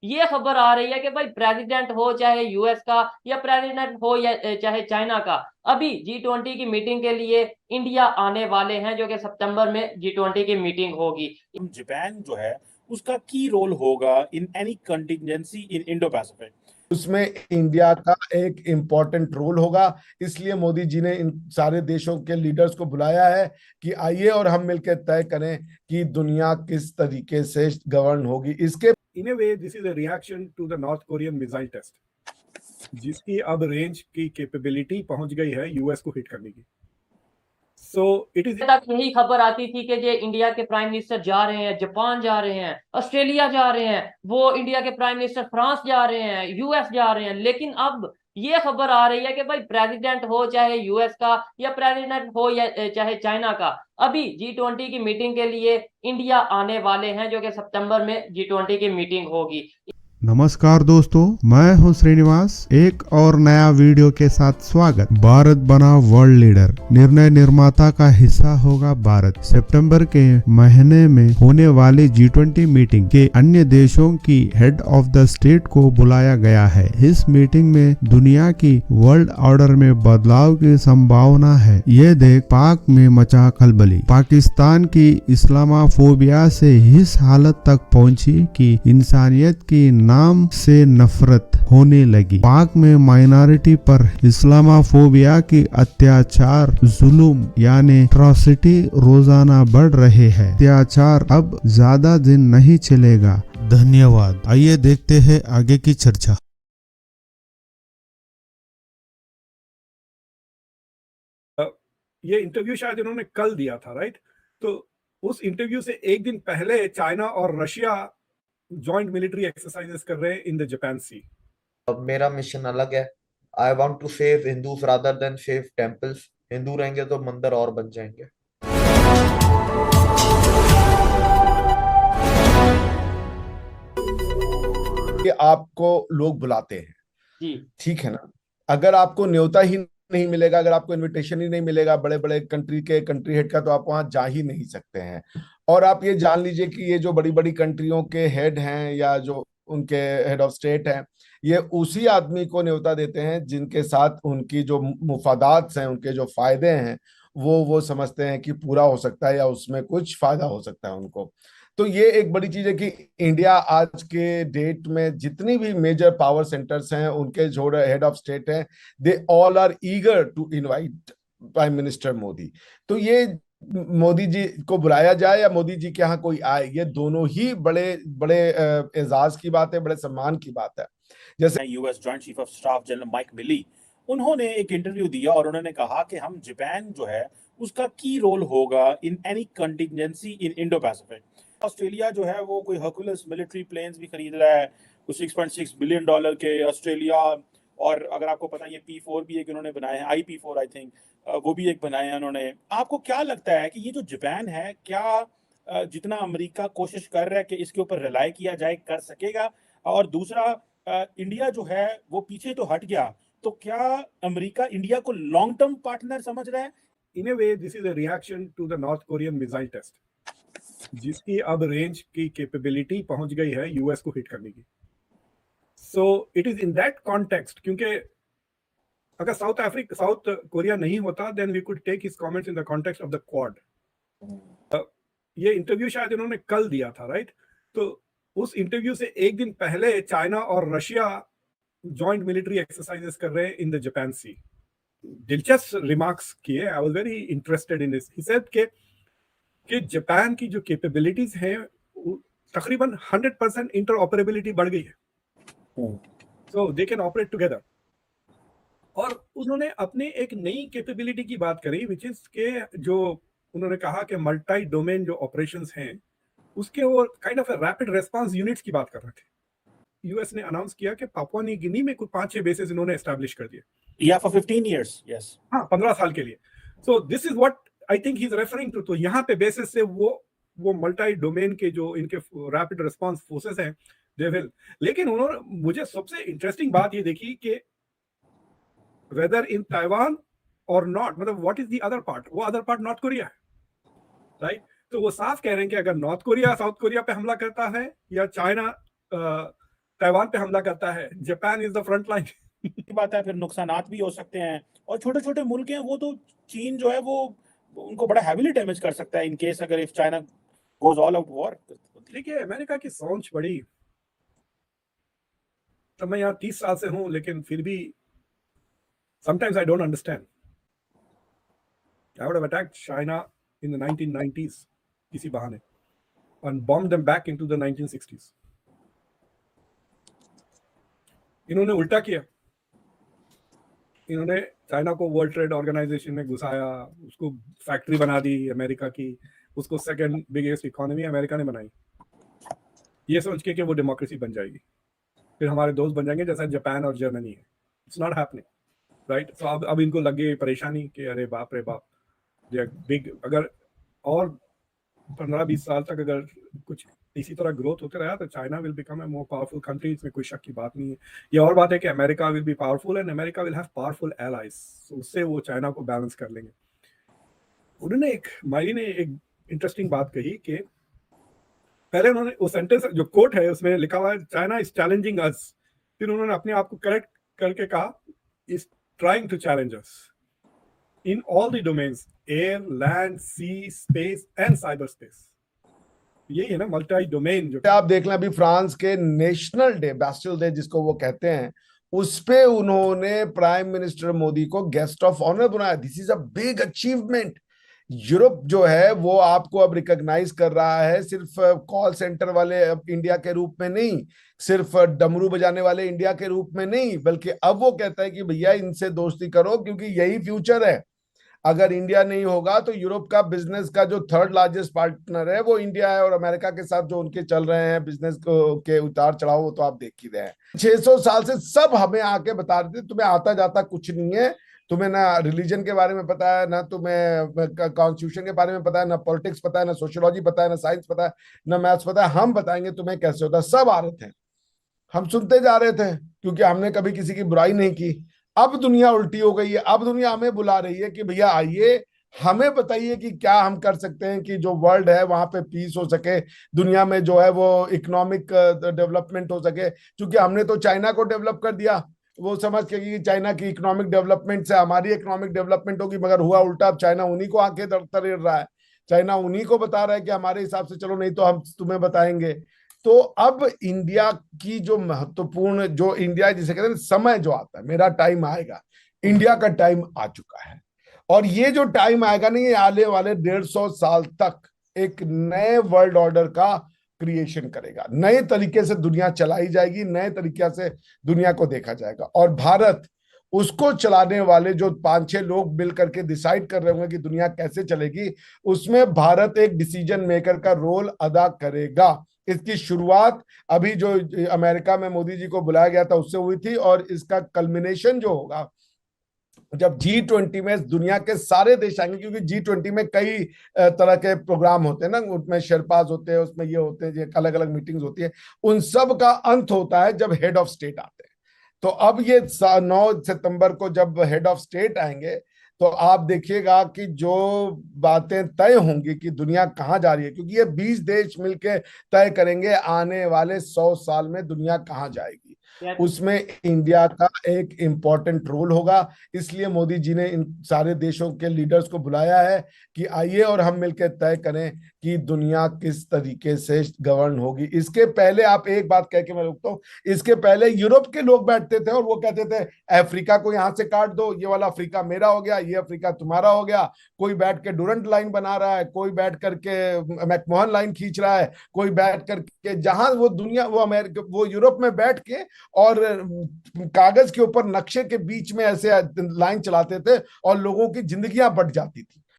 ये खबर आ रही है कि भाई प्रेसिडेंट हो चाहे यूएस का या प्रेसिडेंट हो या चाहे चाइना का, अभी G20 की मीटिंग के लिए इंडिया आने वाले हैं, जो कि सितंबर में G20 की मीटिंग होगी। जापान जो है उसका की रोल होगा in any contingency in Indo Pacific. उसमें इंडिया का एक इम्पोर्टेंट रोल होगा। इसलिए मोदी जी ने इन सारे देशों के लीडर्स को बुलाया है कि आइए और हम मिलकर तय करें कि दुनिया किस तरीके से गवर्न होगी। इसके in a way this is a reaction to the North Korean missile test, जिसकी अब रेंज की कैपेबिलिटी पहुंच गई है यूएस को हिट करने की। सो इट इज तक यही खबर आती थी कि ये इंडिया के प्राइम मिनिस्टर जा रहे हैं, जापान जा रहे हैं, ऑस्ट्रेलिया जा रहे हैं, वो इंडिया के प्राइम मिनिस्टर फ्रांस जा रहे हैं, यूएस जा रहे हैं। लेकिन अब ये खबर आ रही है कि भाई प्रेसिडेंट हो चाहे यूएस का या प्रेसिडेंट हो या चाहे चाइना का, अभी G20 की मीटिंग के लिए इंडिया आने वाले हैं, जो कि सितंबर में G20 की मीटिंग होगी। नमस्कार दोस्तों, मैं हूं श्रीनिवास। एक और नया वीडियो के साथ स्वागत। भारत बना वर्ल्ड लीडर, निर्णय निर्माता का हिस्सा होगा भारत। सितंबर के महीने में होने वाली G20 मीटिंग के अन्य देशों की हेड ऑफ द स्टेट को बुलाया गया है। इस मीटिंग में दुनिया की वर्ल्ड ऑर्डर में बदलाव की संभावना है। ये देख पाक में मचा खलबली। पाकिस्तान की इस्लामाफोबिया से इस हालत तक पहुंची कि इंसानियत की नाम से नफरत होने लगी। पाक में माइनॉरिटी पर इस्लामाफोबिया की अत्याचार, जुल्म यानी एट्रोसिटी रोजाना बढ़ रहे हैं। अत्याचार अब ज्यादा दिन नहीं चलेगा। धन्यवाद। आइए देखते हैं आगे की चर्चा। ये इंटरव्यू शायद इन्होंने कल दिया था, राइट? तो उस इंटरव्यू से एक दिन पहले चाइना और रशिया जॉइंट मिलिट्री एक्सरसाइजेस कर रहे हैं इन द जापान सी। अब मेरा मिशन अलग है। I want to save Hindus rather than save temples. Hindu रहेंगे तो मंदिर और बन जाएंगे। कि आपको लोग बुलाते हैं, जी ठीक है ना। अगर आपको न्योता ही नहीं मिलेगा, अगर आपको इनविटेशन ही नहीं मिलेगा बड़े बड़े कंट्री हेड का, तो आप वहां जा ही नहीं सकते हैं। और आप ये जान लीजिए कि ये जो बड़ी बड़ी कंट्रियों के हेड हैं या जो उनके हेड ऑफ स्टेट हैं, ये उसी आदमी को न्योता देते हैं जिनके साथ उनकी जो मुफादात हैं, उनके जो फायदे हैं, वो समझते हैं कि पूरा हो सकता है या उसमें कुछ फायदा हो सकता है उनको। तो ये एक बड़ी चीज है कि इंडिया आज के डेट में जितनी भी मेजर पावर सेंटर्स हैं, उनके जो हेड ऑफ स्टेट हैं, they all are eager to invite prime minister Modi. तो ये मोदी जी को बुलाया जाए या मोदी जी के यहाँ कोई आए, ये दोनों ही बड़े बड़े एजाज की बात है, बड़े सम्मान की बात है। जैसे US joint chief of staff general Mike Milley, उन्होंने एक इंटरव्यू दिया और उन्होंने कहा कि हम जापान जो है उसका की रोल होगा in any contingency in Indo Pacific. Australia जो है वो कोई हर्कुलस मिलिट्री प्लेन्स भी खरीद रहा है, कुछ $6.6 बिलियन के ऑस्ट्रेलिया। और अगर आपको पता है ये P4 भी एक इन्होंने बनाए हैं, IP4 आई थिंक, वो भी एक बनाए हैं उन्होंने। आपको क्या लगता है कि ये जो जापान है, क्या जितना अमेरिका कोशिश कर रहा है कि इसके ऊपर रिलाई किया जाए, कर सकेगा? और दूसरा, इंडिया जो है वो पीछे तो हट गया, तो क्या अमेरिका इंडिया को लॉन्ग टर्म पार्टनर समझ रहा है? In a way this is a reaction to the North Korean missile test, जिसकी अब रेंज की कैपेबिलिटी पहुंच गई है यूएस को हिट करने की। So it is in that context, क्योंकि अगर साउथ कोरिया नहीं होता, then we could take his comments in the context of the Quad. ये इंटरव्यू शायद इन्होंने कल दिया था, राइट? तो उस इंटरव्यू से एक दिन पहले चाइना और रशिया जॉइंट मिलिट्री एक्सरसाइजेस कर रहे हैं इन द जापान सी। दिलचस्प रिमार्क्स किए। I was very interested in this. He said कि जापान की जो कैपेबिलिटीज हैं, तकरीबन 100% इंटरऑपरेबिलिटी बढ़ गई है, सो दे कैन ऑपरेट टुगेदर। और उन्होंने अपने एक नई कैपेबिलिटी की बात करी, विच इज के जो उन्होंने कहा कि मल्टी डोमेन जो ऑपरेशंस हैं, उसके वो kind of rapid response units की बात कर रहे थे। यूएस ने अनाउंस किया कि पापुआ न्यू गिनी में कुछ 5-6 बेसेस इन्होंने एस्टैब्लिश कर दिए। या फॉर 15 इयर्स, यस। हाँ, 15 साल के लिए। So this is what I think he is referring to. तो यहाँ पे बेसिस से वो मल्टी डोमेन के जो इनके रैपिड रिस्पांस फोर्सेस हैं, दे विल। लेकिन उन्होंने, मुझे सबसे इंटरेस्टिंग बात ये देखी कि वेदर इन ताइवान और नॉट, मतलब what is the other part, वो अदर पार्ट नॉर्थ कोरिया है, राइट? तो वो साफ कह रहे हैं कि अगर नॉर्थ कोरिया साउथ कोरिया पे हमला करता है या चाइना ताइवान पे हमला करता है, Japan is the front line. की बात है, फिर नुकसानात भी हो सकते हैं। और छोटे छोटे मुल्क हैं वो तो, चीन जो है वो उनको बड़ा हैविली डैमेज कर सकता है इन केस अगर if China goes all out war. देखिए अमेरिका की सोच बड़ी, तो मैं यहाँ 30 साल से हूँ, लेकिन फिर भी sometimes I don't understand. I would have attacked China in the 1990s किसी बहाने and bombed them back into the 1960s. इन्होंने उल्टा किया, इन्होंने चाइना को वर्ल्ड ट्रेड ऑर्गेनाइजेशन में घुसाया, उसको फैक्ट्री बना दी अमेरिका की, उसको सेकंड बिगेस्ट इकोनॉमी अमेरिका ने बनाई, ये सोच के कि वो डेमोक्रेसी बन जाएगी, फिर हमारे दोस्त बन जाएंगे जैसा जापान और जर्मनी है। It's not happening, right. So अब इनको लगे परेशानी कि अरे बाप रे बाप, बिग, अगर और 15-20 साल तक अगर कुछ इसी तरह ग्रोथ होते रहा तो China will become a more powerful country, इसमें कोई शक की बात नहीं है। ये और बात है कि America will be powerful and America will have powerful allies, उससे वो चाइना को बैलेंस कर लेंगे। उन्होंने माली ने एक इंटरेस्टिंग बात कही कि पहले उन्होंने वो सेंटेंस जो कोट है उसमें लिखा हुआ है चाइना इज चैलेंजिंग अस, फिर उन्होंने अपने आप को करेक्ट करके कहा is trying to challenge us in all the domains, air, land, sea, space and cyber space. यही है ना मल्टी डोमेन। जो आप देख लें अभी फ्रांस के नेशनल डे, बैस्टिल डे जिसको वो कहते हैं, उस पे उन्होंने प्राइम मिनिस्टर मोदी को गेस्ट ऑफ ऑनर बनाया। This is a big achievement. Europe जो है वो आपको अब रिकॉग्नाइज कर रहा है, सिर्फ कॉल सेंटर वाले इंडिया के रूप में नहीं, सिर्फ डमरू बजाने वाले इंडिया के रूप में नहीं, बल्कि अब वो कहता है कि भैया इनसे दोस्ती करो क्योंकि यही फ्यूचर है। अगर इंडिया नहीं होगा तो यूरोप का बिजनेस का जो थर्ड लार्जेस्ट पार्टनर है वो इंडिया है, और अमेरिका के साथ जो उनके चल रहे हैं बिजनेस के उतार चढ़ाव वो तो आप देख ही रहे हैं। 600 साल से सब हमें आके बता रहे थे तुम्हें आता जाता कुछ नहीं है, तुम्हें ना रिलीजन के बारे में पता है, ना तुम्हें कॉन्स्टिट्यूशन के बारे में पता है, ना पॉलिटिक्स पता है, ना सोशियोलॉजी पता है, ना साइंस पता है, ना मैथ्स पता है, हम बताएंगे तुम्हें कैसे होता है। सब आ रहे थे, हम सुनते जा रहे थे क्योंकि हमने कभी किसी की बुराई नहीं की। अब दुनिया उल्टी हो गई है, अब दुनिया हमें बुला रही है कि भैया आइए हमें बताइए कि क्या हम कर सकते हैं कि जो वर्ल्ड है वहां पे पीस हो सके, दुनिया में जो है वो इकोनॉमिक डेवलपमेंट हो सके। क्योंकि हमने तो चाइना को डेवलप कर दिया, वो समझ के कि चाइना की इकोनॉमिक डेवलपमेंट से हमारी इकोनॉमिक डेवलपमेंट होगी, मगर हुआ उल्टा। अब चाइना उन्हीं को आंखें तरेड़ रहा है, चाइना उन्हीं को बता रहा है कि हमारे हिसाब से चलो, नहीं तो हम तुम्हें बताएंगे। तो अब इंडिया की जो महत्वपूर्ण, जो इंडिया जिसे कहते हैं समय जो आता है, मेरा टाइम आएगा, इंडिया का टाइम आ चुका है। और ये जो टाइम आएगा नहीं, ये आने वाले 150 साल तक एक नए वर्ल्ड ऑर्डर का क्रिएशन करेगा, नए तरीके से दुनिया चलाई जाएगी, नए तरीके से दुनिया को देखा जाएगा। और भारत उसको चलाने वाले जो 5-6 लोग मिल करके डिसाइड कर रहे होंगे कि दुनिया कैसे चलेगी, उसमें भारत एक डिसीजन मेकर का रोल अदा करेगा। इसकी शुरुआत अभी जो अमेरिका में मोदी जी को बुलाया गया था उससे हुई थी, और इसका कल्मिनेशन जो होगा जब G20 में दुनिया के सारे देश आएंगे, क्योंकि G20 में कई तरह के प्रोग्राम होते हैं ना, उसमें शेरपास होते हैं, उसमें ये होते हैं, अलग अलग मीटिंग्स होती है, उन सब का अंत होता है जब हेड ऑफ स्टेट आते हैं। तो अब ये 9 सितंबर को जब हेड ऑफ स्टेट आएंगे तो आप देखिएगा कि जो बातें तय होंगी कि दुनिया कहाँ जा रही है, क्योंकि ये 20 देश मिलके तय करेंगे आने वाले 100 साल में दुनिया कहाँ जाएगी, उसमें इंडिया का एक इंपॉर्टेंट रोल होगा। इसलिए मोदी जी ने इन सारे देशों के लीडर्स को बुलाया है कि आइए और हम मिलकर तय करें कि दुनिया किस तरीके से गवर्न होगी। इसके पहले आप एक बात कह के मैं रुकता हूं, इसके पहले यूरोप के लोग बैठते थे और वो कहते थे अफ्रीका को यहां से काट दो, ये वाला अफ्रीका मेरा हो गया, ये अफ्रीका तुम्हारा हो गया। कोई बैठ के डुरंट लाइन बना रहा है, कोई बैठ करके मैकमोहन लाइन खींच रहा है, कोई बैठ करके जहां वो दुनिया, वो अमेरिका, वो यूरोप में बैठ के और कागज के ऊपर नक्शे के बीच में ऐसे लाइन चलाते थे और लोगों की जिंदगियां बढ़ जाती थी।